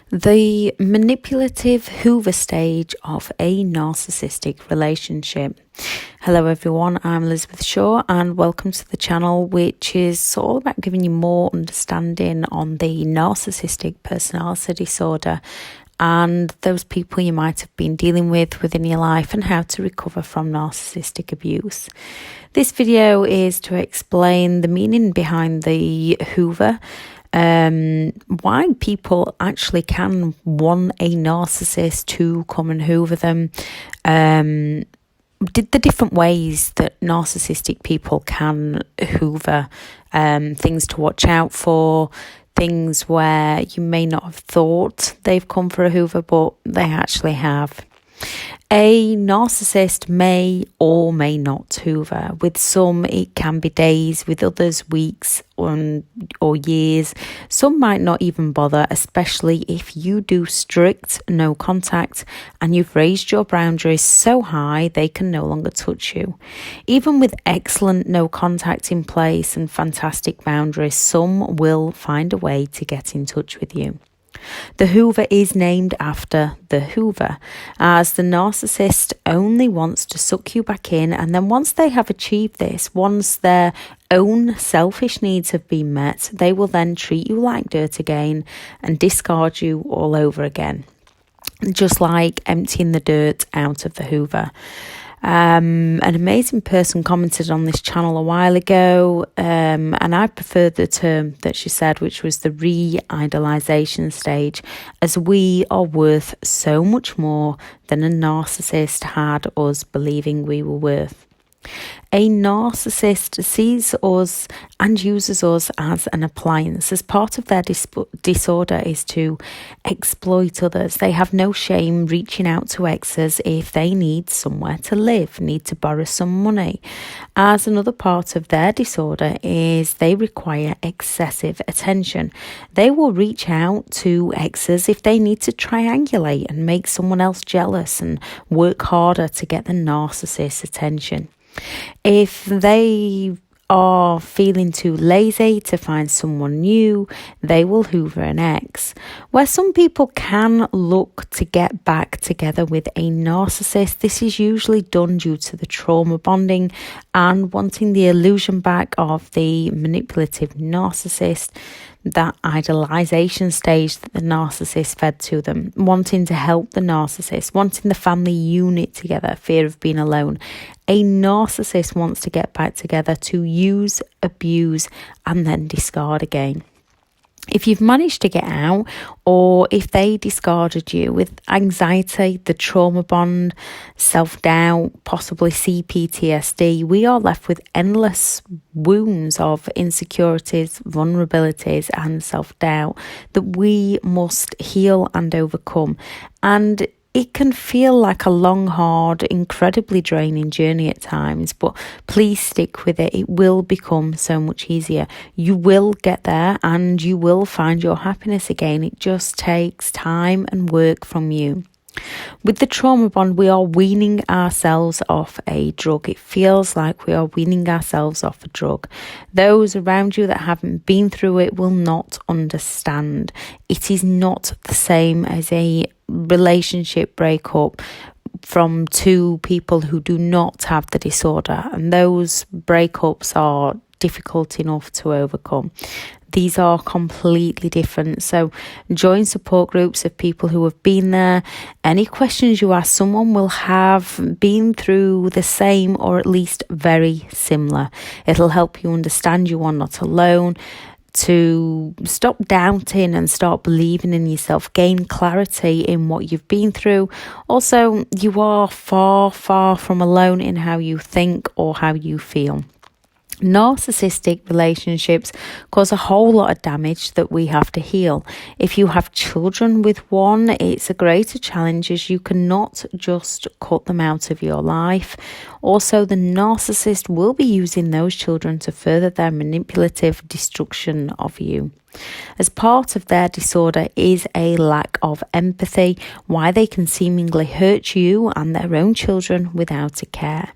The manipulative Hoover stage of a narcissistic relationship. Hello everyone, I'm Elizabeth Shaw and welcome to the channel, which is all about giving you more understanding on the narcissistic personality disorder and those people you might have been dealing with within your life and how to recover from narcissistic abuse. This video is to explain the meaning behind the Hoover, why people actually can want a narcissist to come and hoover them, the different ways that narcissistic people can hoover, things to watch out for, things where you may not have thought they've come for a hoover, but they actually have. A narcissist may or may not hoover. With some, it can be days, with others, weeks or years. Some might not even bother, especially if you do strict no contact and you've raised your boundaries so high they can no longer touch you. Even with excellent no contact in place and fantastic boundaries, some will find a way to get in touch with you. The Hoover is named after the Hoover, as the narcissist only wants to suck you back in, and then once they have achieved this, once their own selfish needs have been met, they will then treat you like dirt again and discard you all over again, just like emptying the dirt out of the Hoover. An amazing person commented on this channel a while ago, and I prefer the term that she said, which was the re-idolization stage, as we are worth so much more than a narcissist had us believing we were worth. A narcissist sees us and uses us as an appliance. As part of their disorder is to exploit others. They have no shame reaching out to exes if they need somewhere to live, need to borrow some money. As another part of their disorder is they require excessive attention. They will reach out to exes if they need to triangulate and make someone else jealous and work harder to get the narcissist's attention. If they are feeling too lazy to find someone new, they will hoover an ex. Where some people can look to get back together with a narcissist, this is usually done due to the trauma bonding and wanting the illusion back of the manipulative narcissist, that idolization stage that the narcissist fed to them, wanting to help the narcissist, wanting the family unit together, fear of being alone. A narcissist wants to get back together to use, abuse, and then discard again. If you've managed to get out, or if they discarded you with anxiety, the trauma bond, self-doubt, possibly CPTSD, we are left with endless wounds of insecurities, vulnerabilities, and self-doubt that we must heal and overcome. And it can feel like a long, hard, incredibly draining journey at times, but please stick with it. It will become so much easier. You will get there and you will find your happiness again. It just takes time and work from you. With the trauma bond, we are weaning ourselves off a drug. It feels like we are weaning ourselves off a drug. Those around you that haven't been through it will not understand. It is not the same as a relationship breakup from two people who do not have the disorder, and those breakups are difficult enough to overcome. These are completely different. So join support groups of people who have been there. Any questions you ask, someone will have been through the same or at least very similar. It'll help you understand you are not alone, to stop doubting and start believing in yourself, gain clarity in what you've been through. Also, you are far, far from alone in how you think or how you feel. Narcissistic relationships cause a whole lot of damage that we have to heal. If you have children with one, it's a greater challenge, as you cannot just cut them out of your life. Also, the narcissist will be using those children to further their manipulative destruction of you. As part of their disorder is a lack of empathy, why they can seemingly hurt you and their own children without a care.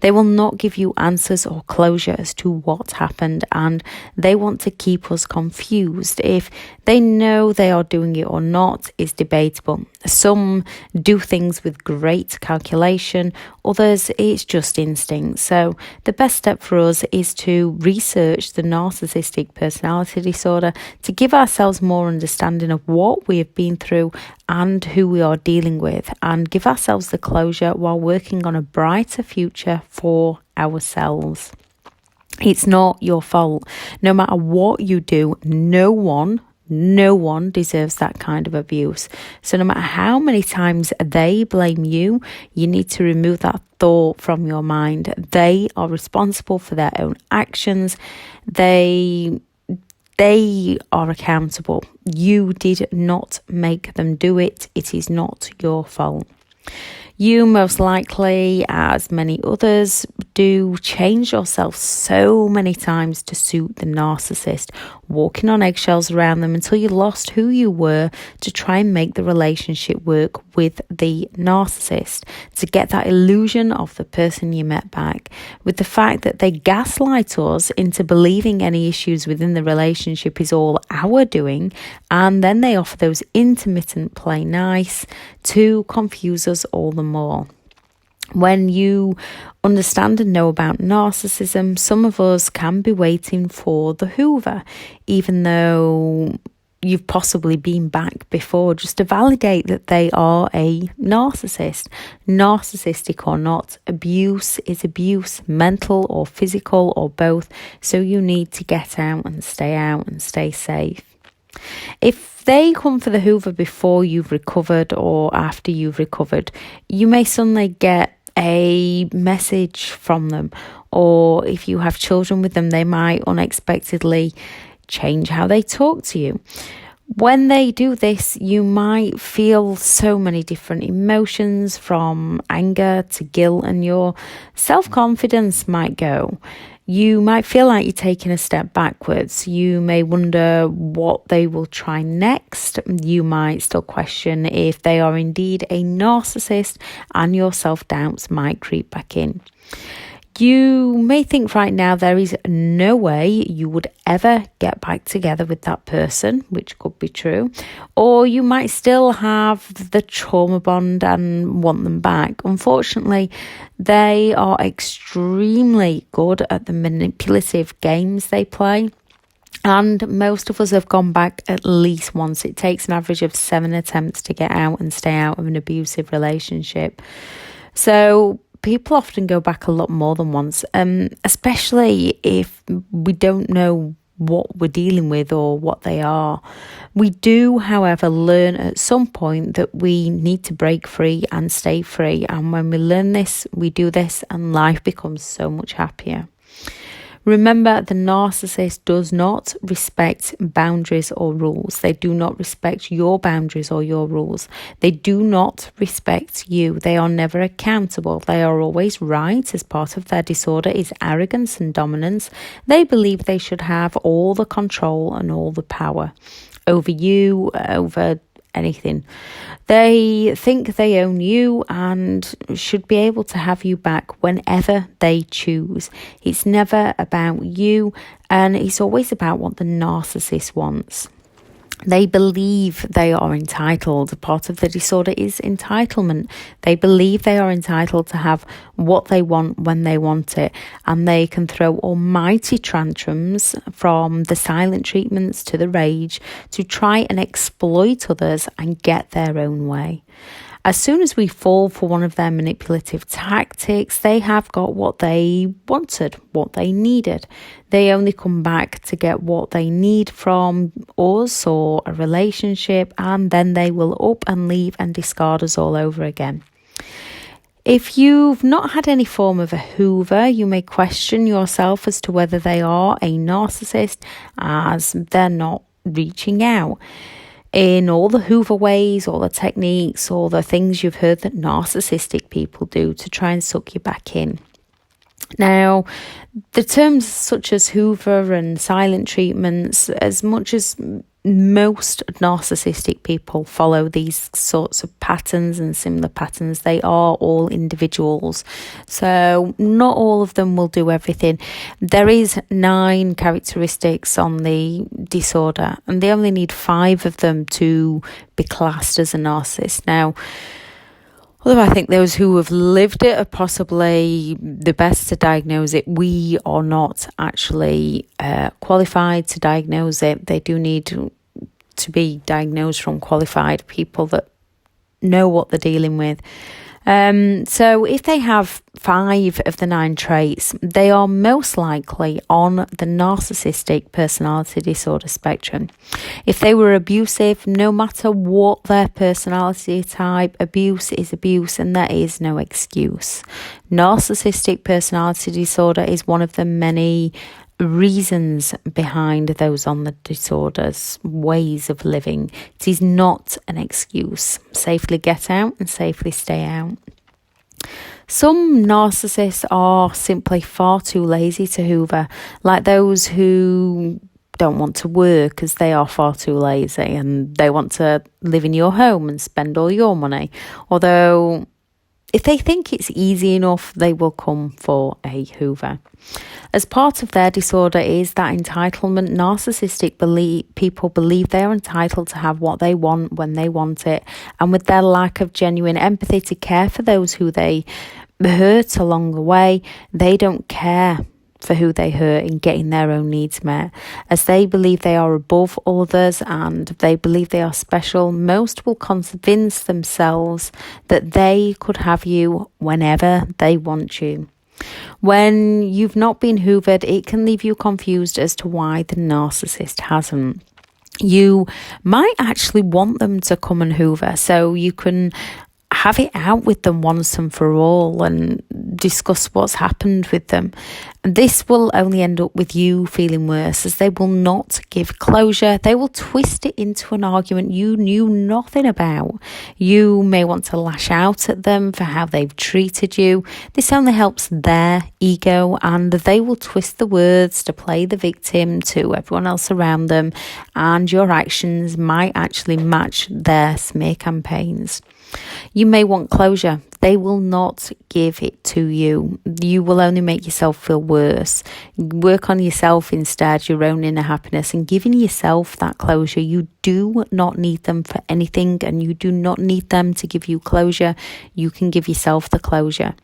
They will not give you answers or closure as to what happened, and they want to keep us confused. If they know they are doing it or not is debatable. Some do things with great calculation, others it's just instinct. So the best step for us is to research the narcissistic personality disorder to give ourselves more understanding of what we have been through and who we are dealing with, and give ourselves the closure while working on a brighter future for ourselves. It's not your fault. No matter what you do, no one deserves that kind of abuse. So no matter how many times they blame you, you need to remove that thought from your mind. They are responsible for their own actions. They are accountable. You did not make them do it. It is not your fault. You most likely, as many others do, change yourself so many times to suit the narcissist, walking on eggshells around them until you lost who you were to try and make the relationship work with the narcissist, to get that illusion of the person you met back, with the fact that they gaslight us into believing any issues within the relationship is all our doing, and then they offer those intermittent play nice to confuse us all the more. When you understand and know about narcissism, some of us can be waiting for the Hoover, even though you've possibly been back before, just to validate that they are a narcissist. Narcissistic or not, abuse is abuse, mental or physical or both. So you need to get out and stay safe. If they come for the Hoover before you've recovered or after you've recovered, you may suddenly get a message from them, or if you have children with them, they might unexpectedly change how they talk to you. When they do this, you might feel so many different emotions, from anger to guilt, and your self-confidence might go. You might feel like you're taking a step backwards. You may wonder what they will try next. You might still question if they are indeed a narcissist, and your self-doubts might creep back in. You may think right now there is no way you would ever get back together with that person, which could be true, or you might still have the trauma bond and want them back. Unfortunately, they are extremely good at the manipulative games they play. And most of us have gone back at least once. It takes an average of 7 attempts to get out and stay out of an abusive relationship. So people often go back a lot more than once, especially if we don't know what we're dealing with or what they are. We do, however, learn at some point that we need to break free and stay free. And when we learn this, we do this, and life becomes so much happier. Remember, the narcissist does not respect boundaries or rules. They do not respect your boundaries or your rules. They do not respect you. They are never accountable. They are always right, as part of their disorder is arrogance and dominance. They believe they should have all the control and all the power over you, over anything. They think they own you and should be able to have you back whenever they choose. It's never about you, and it's always about what the narcissist wants. They believe they are entitled. Part of the disorder is entitlement. They believe they are entitled to have what they want when they want it, and they can throw almighty tantrums, from the silent treatments to the rage, to try and exploit others and get their own way. As soon as we fall for one of their manipulative tactics, they have got what they wanted, what they needed. They only come back to get what they need from us or a relationship, and then they will up and leave and discard us all over again. If you've not had any form of a Hoover, you may question yourself as to whether they are a narcissist, as they're not reaching out in all the Hoover ways, all the techniques, all the things you've heard that narcissistic people do to try and suck you back in. Now, the terms such as Hoover and silent treatments, as much as most narcissistic people follow these sorts of patterns and similar patterns, they are all individuals. So not all of them will do everything. There is 9 characteristics on the disorder, and they only need 5 of them to be classed as a narcissist. Now, although I think those who have lived it are possibly the best to diagnose it, we are not actually qualified to diagnose it. They do need to be diagnosed from qualified people that know what they're dealing with. So if they have 5 of the 9 traits, they are most likely on the narcissistic personality disorder spectrum. If they were abusive, no matter what their personality type, abuse is abuse and there is no excuse. Narcissistic personality disorder is one of the many reasons behind those on the disorder's ways of living. It is not an excuse. Safely get out and safely stay out. Some narcissists are simply far too lazy to hoover, like those who don't want to work as they are far too lazy and they want to live in your home and spend all your money. Although if they think it's easy enough, they will come for a hoover. As part of their disorder is that entitlement. Narcissistic people believe they're entitled to have what they want when they want it, and with their lack of genuine empathy to care for those who they hurt along the way, they don't care for who they hurt in getting their own needs met. As they believe they are above others and they believe they are special, most will convince themselves that they could have you whenever they want you. When you've not been hoovered, it can leave you confused as to why the narcissist hasn't. You might actually want them to come and hoover so you can have it out with them once and for all and discuss what's happened with them. This will only end up with you feeling worse, as they will not give closure. They will twist it into an argument you knew nothing about. You may want to lash out at them for how they've treated you. This only helps their ego, and they will twist the words to play the victim to everyone else around them, and your actions might actually match their smear campaigns. You may want closure. They will not give it to you. You will only make yourself feel worse. Work on yourself instead, your own inner happiness, and giving yourself that closure. You do not need them for anything, and you do not need them to give you closure. You can give yourself the closure.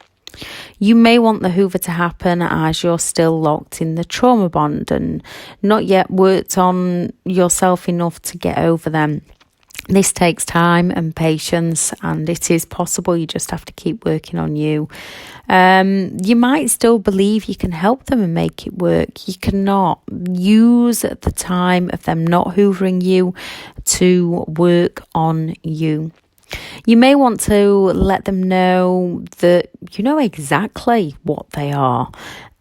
You may want the hoover to happen as you're still locked in the trauma bond and not yet worked on yourself enough to get over them. This takes time and patience, and it is possible. You just have to keep working on you. You might still believe you can help them and make it work. You cannot. Use the time of them not hoovering you to work on you. You may want to let them know that you know exactly what they are.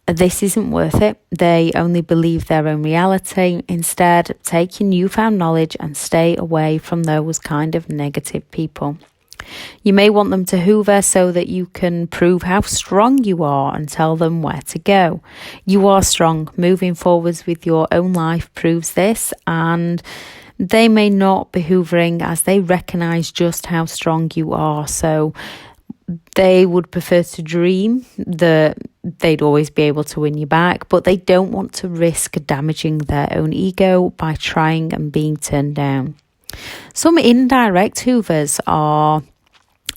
This isn't worth it. They only believe their own reality. Instead, take your newfound knowledge and stay away from those kind of negative people. You may want them to hoover so that you can prove how strong you are and tell them where to go. You are strong. Moving forwards with your own life proves this, and they may not be hoovering as they recognise just how strong you are. So they would prefer to dream that they'd always be able to win you back, but they don't want to risk damaging their own ego by trying and being turned down. Some indirect hoovers are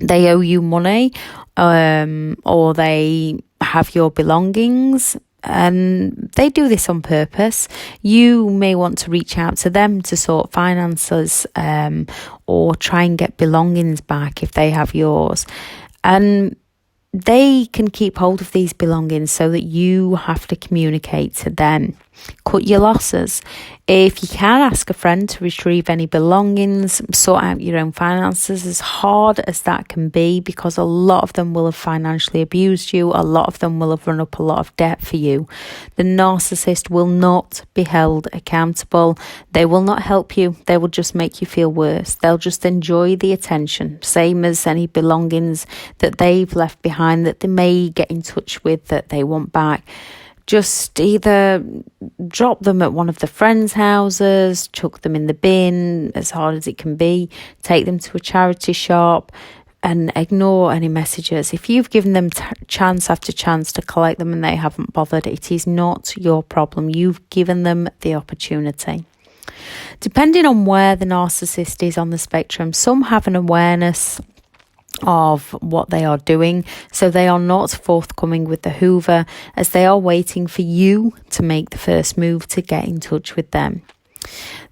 they owe you money, or they have your belongings, and they do this on purpose. You may want to reach out to them to sort finances, or try and get belongings back if they have yours. And they can keep hold of these belongings so that you have to communicate to them. Cut your losses. If you can, ask a friend to retrieve any belongings, sort out your own finances, as hard as that can be, because a lot of them will have financially abused you. A lot of them will have run up a lot of debt for you. The narcissist will not be held accountable. They will not help you. They will just make you feel worse. They'll just enjoy the attention, same as any belongings that they've left behind that they may get in touch with that they want back. Just either drop them at one of the friends' houses, chuck them in the bin as hard as it can be, take them to a charity shop, and ignore any messages. If you've given them chance after chance to collect them and they haven't bothered, it is not your problem. You've given them the opportunity. Depending on where the narcissist is on the spectrum, some have an awareness of what they are doing, so they are not forthcoming with the Hoover, as they are waiting for you to make the first move to get in touch with them.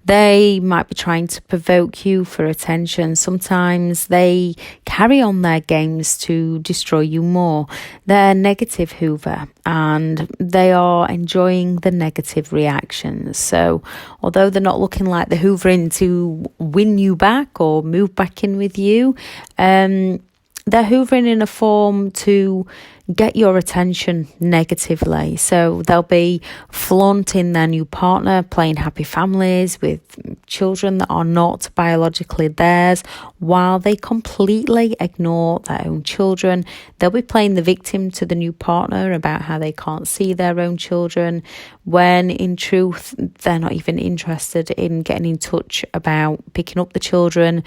They might be trying to provoke you for attention. Sometimes they carry on their games to destroy you more. They're negative Hoover, and they are enjoying the negative reactions. So although they're not looking like the Hoovering to win you back or move back in with you, they're Hoovering in a form to get your attention negatively. So they'll be flaunting their new partner, playing happy families with children that are not biologically theirs, while they completely ignore their own children. They'll be playing the victim to the new partner about how they can't see their own children, when in truth they're not even interested in getting in touch about picking up the children.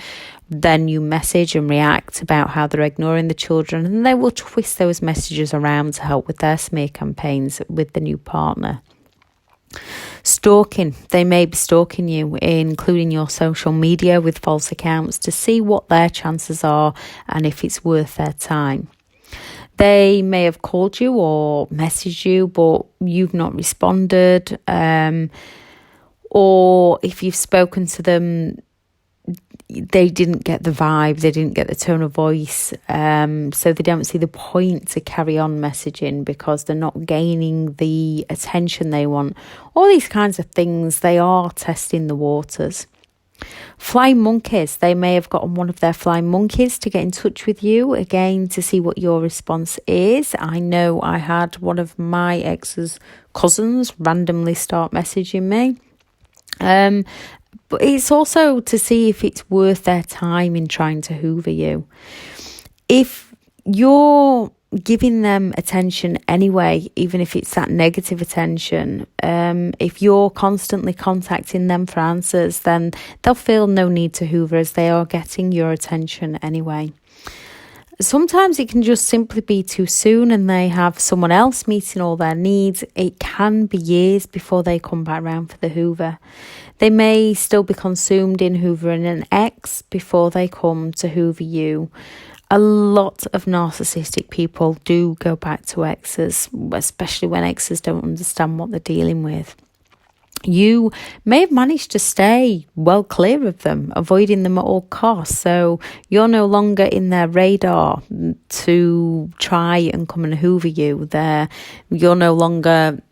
Then you message and react about how they're ignoring the children, and they will twist those messages around to help with their smear campaigns with the new partner. Stalking. They may be stalking you, including your social media with false accounts, to see what their chances are and if it's worth their time. They may have called you or messaged you, but you've not responded. Or if you've spoken to them, they didn't get the vibe, they didn't get the tone of voice, so they don't see the point to carry on messaging because they're not gaining the attention they want. All these kinds of things, they are testing the waters. Flying monkeys. They may have gotten one of their flying monkeys to get in touch with you, again, to see what your response is. I know I had one of my ex's cousins randomly start messaging me. But it's also to see if it's worth their time in trying to Hoover you. If you're giving them attention anyway, even if it's that negative attention, if you're constantly contacting them for answers, then they'll feel no need to Hoover, as they are getting your attention anyway. Sometimes it can just simply be too soon and they have someone else meeting all their needs. It can be years before they come back around for the Hoover. They may still be consumed in hoovering an ex before they come to Hoover you. A lot of narcissistic people do go back to exes, especially when exes don't understand what they're dealing with. You may have managed to stay well clear of them, avoiding them at all costs. So you're no longer in their radar to try and come and Hoover you. You're no longer...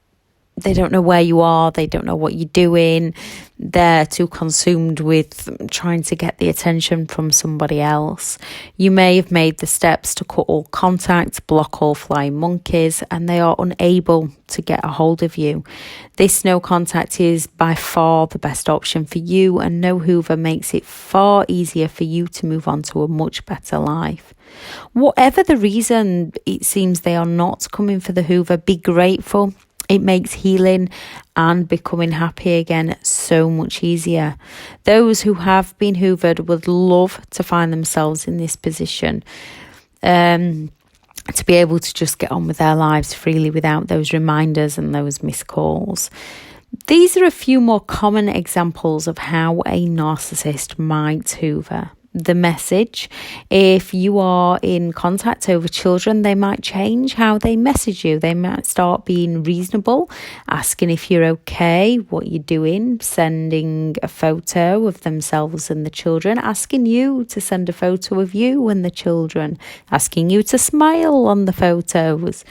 They don't know where you are. They don't know what you're doing. They're too consumed with trying to get the attention from somebody else. You may have made the steps to cut all contact, block all flying monkeys, and they are unable to get a hold of you. This no contact is by far the best option for you, and no Hoover makes it far easier for you to move on to a much better life. Whatever the reason it seems they are not coming for the Hoover, be grateful. It makes healing and becoming happy again so much easier. Those who have been hoovered would love to find themselves in this position, to be able to just get on with their lives freely without those reminders and those missed calls. These are a few more common examples of how a narcissist might hoover. The message: if you are in contact over children, they might change how they message you. They might start being reasonable, asking if you're okay, what you're doing, sending a photo of themselves and the children, asking you to send a photo of you and the children, asking you to smile on the photos.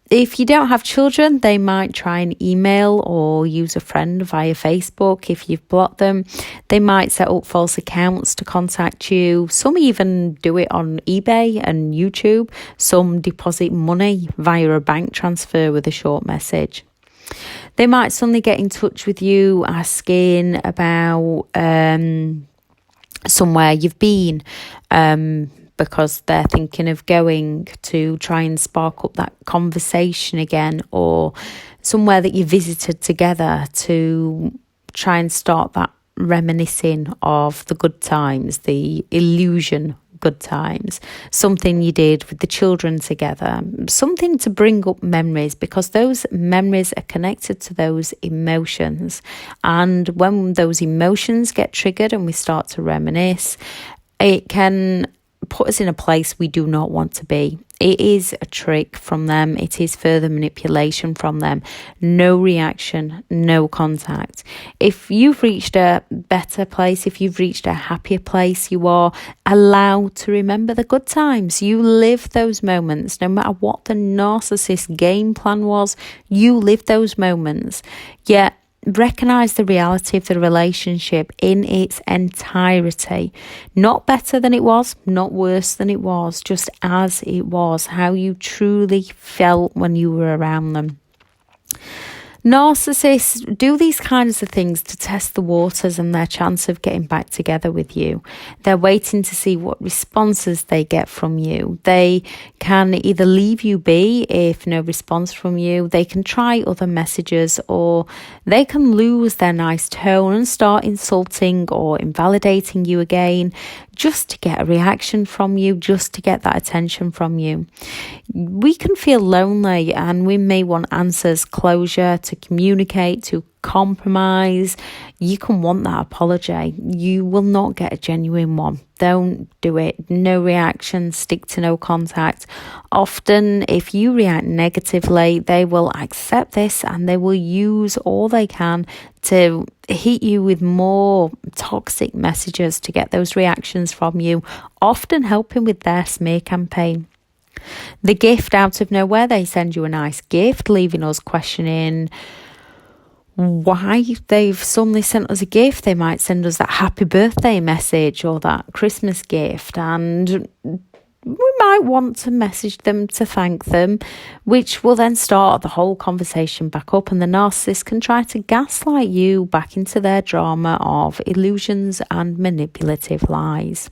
If you don't have children, they might try and email or use a friend via Facebook. If you've blocked them, they might set up false accounts to contact you. Some even do it on eBay and YouTube. Some deposit money via a bank transfer with a short message. They might suddenly get in touch with you asking about somewhere you've been, because they're thinking of going to try and spark up that conversation again, or somewhere that you visited together to try and start that reminiscing of the good times, the illusion good times, something you did with the children together, something to bring up memories, because those memories are connected to those emotions. And when those emotions get triggered and we start to reminisce, it can put us in a place we do not want to be. It is a trick from them. It is further manipulation from them. No reaction, no contact. If you've reached a better place, if you've reached a happier place, you are allowed to remember the good times. You live those moments, no matter what the narcissist game plan was, you live those moments. Yet, recognize the reality of the relationship in its entirety. Not better than it was, not worse than it was, just as it was, how you truly felt when you were around them. Narcissists do these kinds of things to test the waters and their chance of getting back together with you. They're waiting to see what responses they get from you. They can either leave you be if no response from you, they can try other messages, or they can lose their nice tone and start insulting or invalidating you again, just to get a reaction from you, just to get that attention from you. We can feel lonely and we may want answers, closure, to communicate, to compromise. You can want that apology. You will not get a genuine one. Don't do it. No reaction, stick to no contact. Often, if you react negatively, they will accept this and they will use all they can to hit you with more toxic messages to get those reactions from you, often helping with their smear campaign. The gift, out of nowhere, they send you a nice gift, leaving us questioning why they've suddenly sent us a gift. They might send us that happy birthday message or that Christmas gift, and we might want to message them to thank them, which will then start the whole conversation back up, and the narcissist can try to gaslight you back into their drama of illusions and manipulative lies.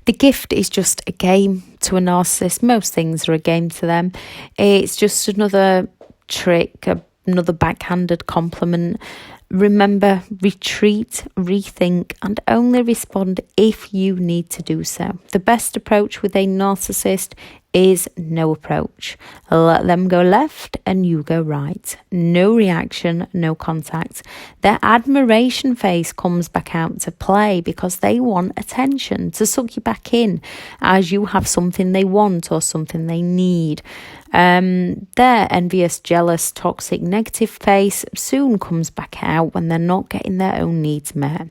The gift is just a game to a narcissist. Most things are a game to them. It's just another trick, another backhanded compliment. Remember, retreat, rethink, and only respond if you need to do so. The best approach with a narcissist is no approach. Let them go left and you go right. No reaction, no contact. Their admiration face comes back out to play because they want attention, to suck you back in as you have something they want or something they need. Their envious, jealous, toxic, negative face soon comes back out when they're not getting their own needs met.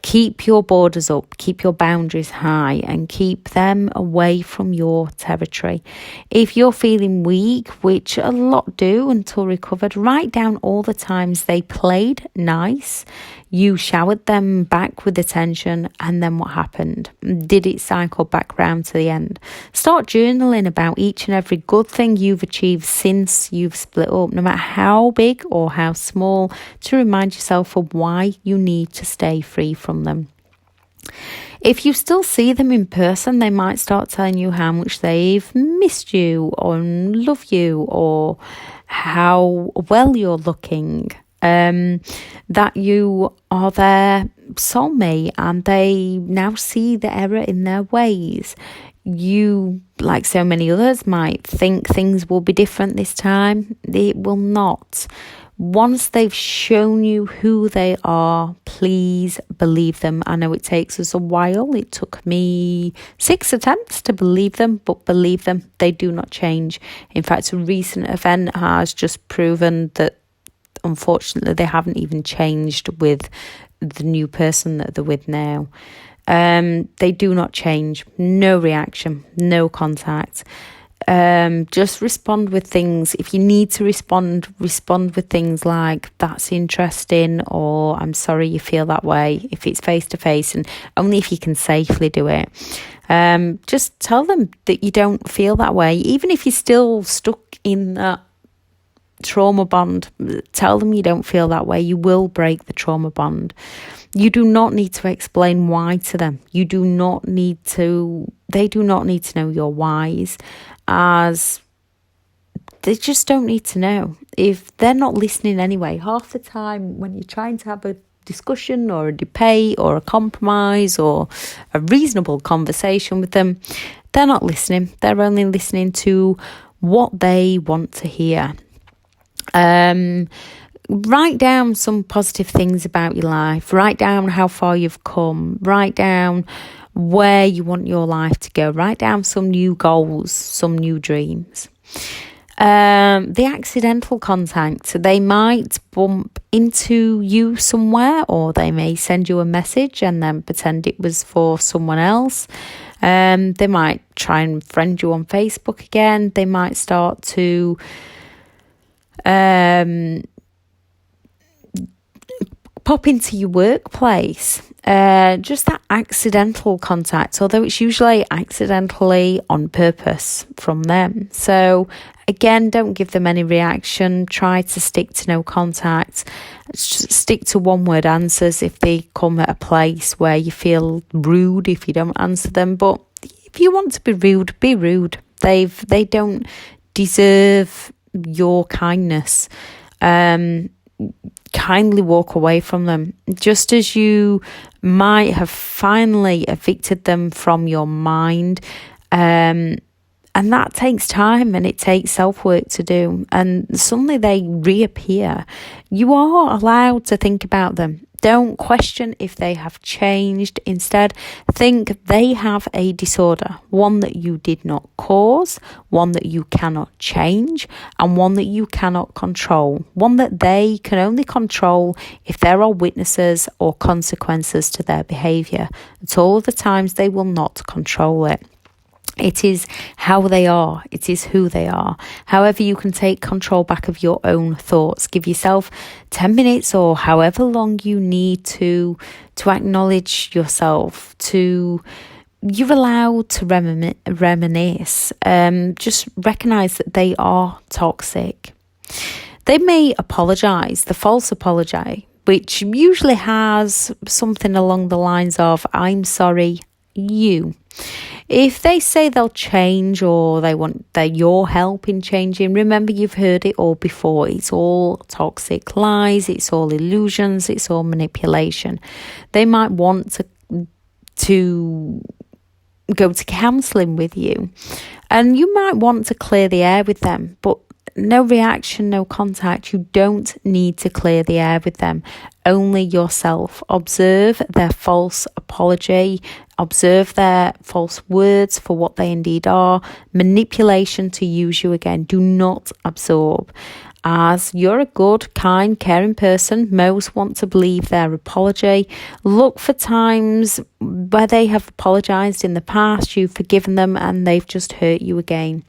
Keep your borders up, keep your boundaries high, and keep them away from your territory. If you're feeling weak, which a lot do until recovered, write down all the times they played nice, you showered them back with attention, and then what happened? Did it cycle back round to the end? Start journaling about each and every good thing you've achieved since you've split up, no matter how big or how small, to remind yourself of why you need to stay free from them. If you still see them in person, they might start telling you how much they've missed you or love you, or how well you're looking, that you are their soulmate, and they now see the error in their ways. You, like so many others, might think things will be different this time. It will not. Once they've shown you who they are, please believe them. I know it takes us a while. It took me 6 attempts to believe them, but believe them, they do not change. In fact, a recent event has just proven that, unfortunately, they haven't even changed with the new person that they're with now. They do not change. No reaction, no contact. Just respond with things. If you need to respond with things like, that's interesting, or I'm sorry you feel that way, if it's face to face, and only if you can safely do it. Just tell them that you don't feel that way. Even if you're still stuck in that trauma bond, tell them you don't feel that way. You will break the trauma bond. You do not need to explain why to them. They do not need to know your whys, as they just don't need to know. If they're not listening anyway, half the time when you're trying to have a discussion or a debate or a compromise or a reasonable conversation with them, they're not listening. They're only listening to what they want to hear. Write down some positive things about your life. Write down how far you've come. Write down where you want your life to go. Write down some new goals, some new dreams. The accidental contact, they might bump into you somewhere, or they may send you a message and then pretend it was for someone else. They might try and friend you on Facebook again. They might start to pop into your workplace. Just that accidental contact, although it's usually accidentally on purpose from them. So again, don't give them any reaction. Try to stick to no contact. Stick to one-word answers if they come at a place where you feel rude if you don't answer them. But if you want to be rude, be rude. They don't deserve your kindness. Kindly walk away from them, just as you might have finally evicted them from your mind. And that takes time, and it takes self-work to do, and suddenly they reappear. You are allowed to think about them. Don't question if they have changed. Instead, think they have a disorder, one that you did not cause, one that you cannot change, and one that you cannot control, one that they can only control if there are witnesses or consequences to their behaviour. At all of the times, they will not control it. It is how they are. It is who they are. However, you can take control back of your own thoughts. Give yourself 10 minutes or however long you need to acknowledge yourself, you're allowed to reminisce. Just recognise that they are toxic. They may apologise, the false apology, which usually has something along the lines of, I'm sorry, you. If they say they'll change or they want your help in changing, remember you've heard it all before. It's all toxic lies, it's all illusions, it's all manipulation. They might want to go to counselling with you, and you might want to clear the air with them, but no reaction, no contact. You don't need to clear the air with them, only yourself. Observe their false apology, observe their false words for what they indeed are, manipulation to use you again. Do not absorb. As you're a good, kind, caring person, most want to believe their apology. Look for times where they have apologised in the past, you've forgiven them, and they've just hurt you again.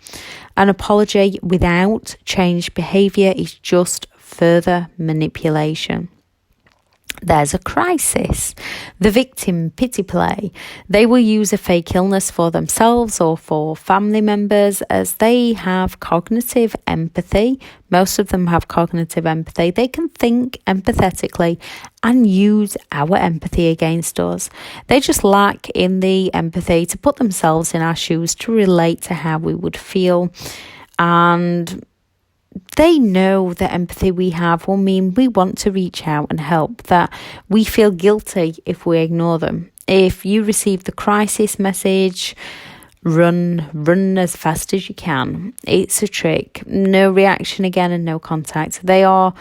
An apology without changed behaviour is just further manipulation. There's a crisis. The victim pity play. They will use a fake illness for themselves or for family members, as they have cognitive empathy. Most of them have cognitive empathy. They can think empathetically and use our empathy against us. They just lack in the empathy to put themselves in our shoes, to relate to how we would feel. And they know the empathy we have will mean we want to reach out and help, that we feel guilty if we ignore them. If you receive the crisis message, run as fast as you can. It's a trick. No reaction again and no contact. They are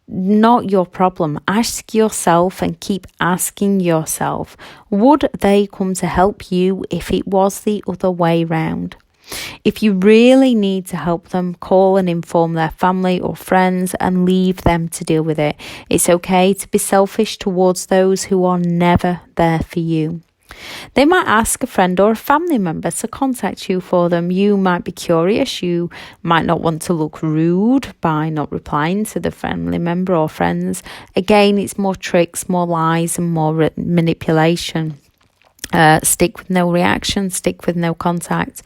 not your problem. Ask yourself and keep asking yourself, would they come to help you if it was the other way round? If you really need to help them, call and inform their family or friends and leave them to deal with it. It's okay to be selfish towards those who are never there for you. They might ask a friend or a family member to contact you for them. You might be curious. You might not want to look rude by not replying to the family member or friends. Again, it's more tricks, more lies, and more manipulation. Stick with no reaction, stick with no contact.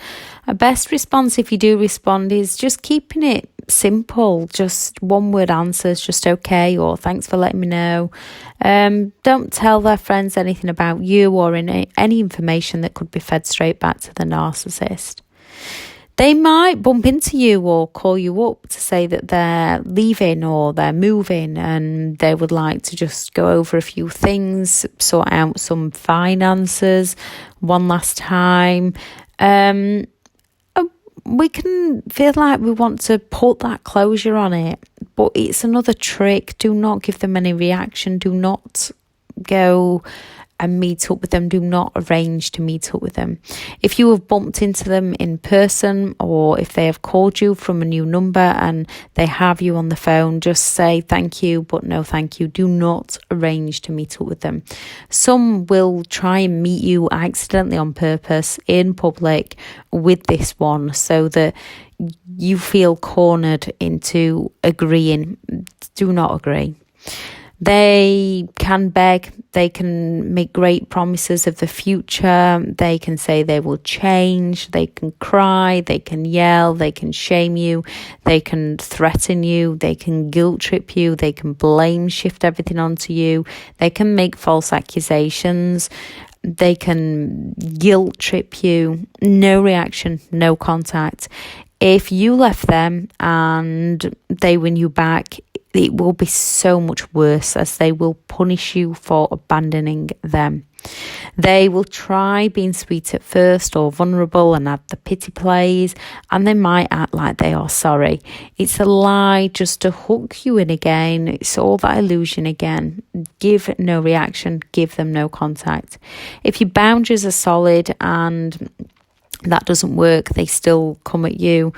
A best response, if you do respond, is just keeping it simple, just one word answers, just okay or thanks for letting me know. Don't tell their friends anything about you or any information that could be fed straight back to the narcissist. They might bump into you or call you up to say that they're leaving or they're moving and they would like to just go over a few things, sort out some finances one last time. We can feel like we want to put that closure on it, but it's another trick. Do not give them any reaction. Do not go and meet up with them. Do not arrange to meet up with them. If you have bumped into them in person or if they have called you from a new number and they have you on the phone, just say thank you, but no thank you. Do not arrange to meet up with them. Some will try and meet you accidentally on purpose in public with this one so that you feel cornered into agreeing. Do not agree. They can beg, they can make great promises of the future, they can say they will change, they can cry, they can yell, they can shame you, they can threaten you, they can guilt trip you, they can blame shift everything onto you, they can make false accusations, they can guilt trip you. No reaction, no contact. If you left them and they win you back, it will be so much worse as they will punish you for abandoning them. They will try being sweet at first or vulnerable and add the pity plays, and they might act like they are sorry. It's a lie just to hook you in again. It's all that illusion again. Give no reaction, give them no contact. If your boundaries are solid and that doesn't work, they still come at you.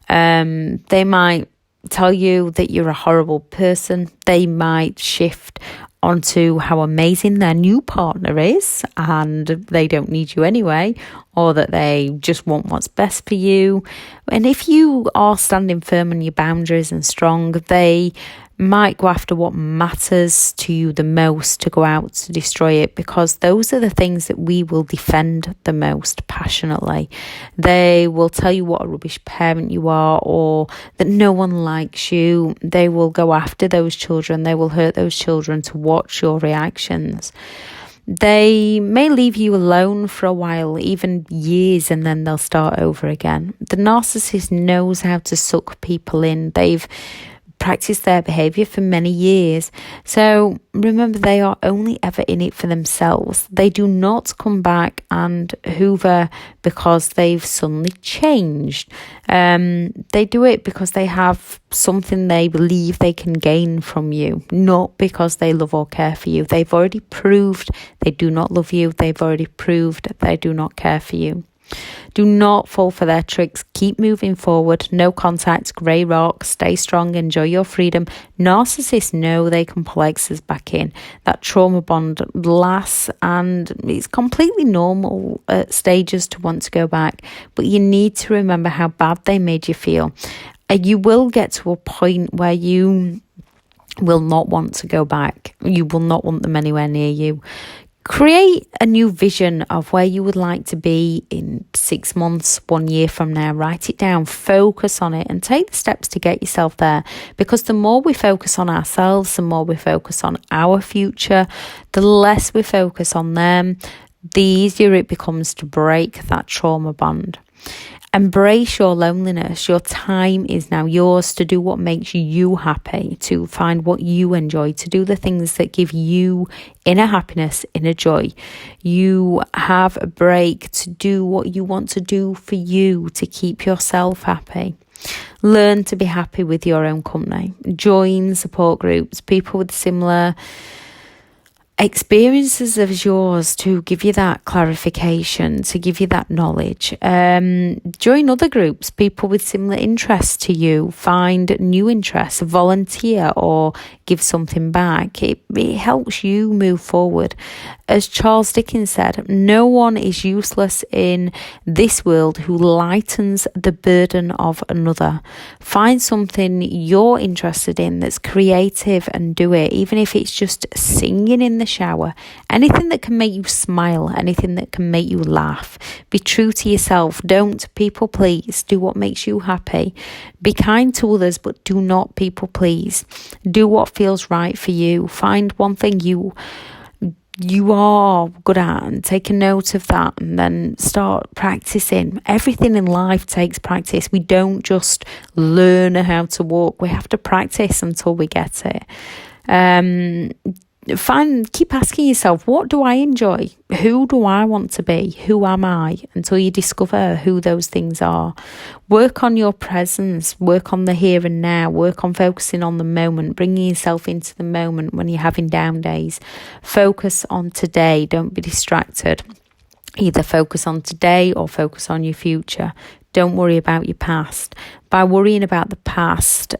They might tell you that you're a horrible person. They might shift onto how amazing their new partner is and they don't need you anyway, or that they just want what's best for you. And if you are standing firm on your boundaries and strong, they might go after what matters to you the most to go out to destroy it, because those are the things that we will defend the most passionately. They will tell you what a rubbish parent you are or that no one likes you. They will go after those children. They will hurt those children to watch your reactions. They may leave you alone for a while, even years, and then they'll start over again. The narcissist knows how to suck people in. They've practice their behaviour for many years. So remember, they are only ever in it for themselves. They do not come back and hoover because they've suddenly changed. They do it because they have something they believe they can gain from you, not because they love or care for you. They've already proved they do not love you. They've already proved they do not care for you. Do not fall for their tricks. Keep moving forward. No contact. Grey rock. Stay strong. Enjoy your freedom. Narcissists know they can pull exes back in. That trauma bond lasts, and it's completely normal at stages to want to go back. But you need to remember how bad they made you feel. You will get to a point where you will not want to go back. You will not want them anywhere near you. Create a new vision of where you would like to be in 6 months, 1 year from now. Write it down, focus on it, and take the steps to get yourself there. Because the more we focus on ourselves, the more we focus on our future, the less we focus on them, the easier it becomes to break that trauma bond. Embrace your loneliness. Your time is now yours to do what makes you happy, to find what you enjoy, to do the things that give you inner happiness, inner joy. You have a break to do what you want to do for you, to keep yourself happy. Learn to be happy with your own company. Join support groups, people with similar experiences as yours to give you that clarification, to give you that knowledge. Join other groups, people with similar interests to you. Find new interests, volunteer or give something back. It helps you move forward. As Charles Dickens said, no one is useless in this world who lightens the burden of another. Find something you're interested in that's creative and do it, even if it's just singing in the shower. Anything that can make you smile, anything that can make you laugh. Be true to yourself. Don't people please. Do what makes you happy. Be kind to others, but do not people please. Do what feels right for you. Find one thing you are good at and take a note of that, and then start practicing. Everything in life takes practice. We don't just learn how to walk. We have to practice until we get it. Keep asking yourself, what do I enjoy? Who do I want to be? Who am I? Until you discover who those things are. Work on your presence, work on the here and now, work on focusing on the moment, bringing yourself into the moment when you're having down days. Focus on today, don't be distracted. Either focus on today or focus on your future. Don't worry about your past. By worrying about the past,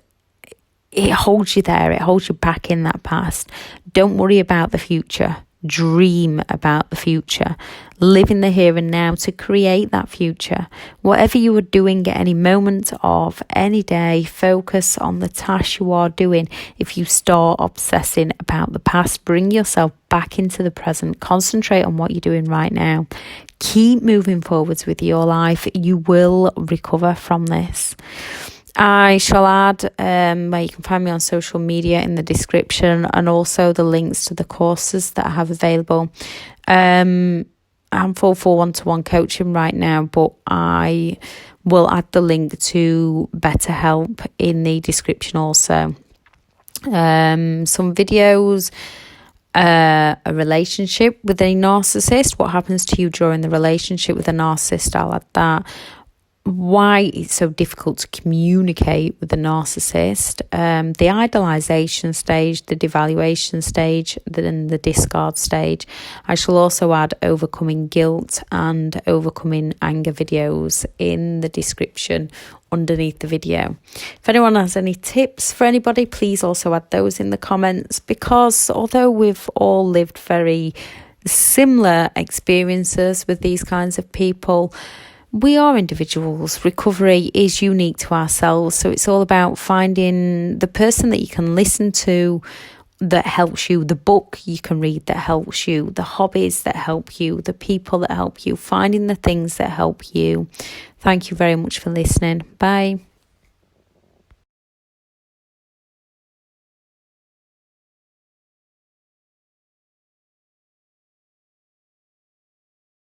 it holds you there. It holds you back in that past. Don't worry about the future. Dream about the future. Live in the here and now to create that future. Whatever you are doing at any moment of any day, focus on the task you are doing. If you start obsessing about the past, bring yourself back into the present. Concentrate on what you're doing right now. Keep moving forwards with your life. You will recover from this. I shall add where you can find me on social media in the description, and also the links to the courses that I have available. I'm full for one-to-one coaching right now, but I will add the link to BetterHelp in the description also. Some videos, a relationship with a narcissist, what happens to you during the relationship with a narcissist, I'll add that. Why it's so difficult to communicate with a narcissist, the idolization stage, the devaluation stage, then the discard stage. I shall also add overcoming guilt and overcoming anger videos in the description underneath the video. If anyone has any tips for anybody, please also add those in the comments, because although we've all lived very similar experiences with these kinds of people, we are individuals. Recovery is unique to ourselves. So it's all about finding the person that you can listen to that helps you, the book you can read that helps you, the hobbies that help you, the people that help you, finding the things that help you. Thank you very much for listening. Bye.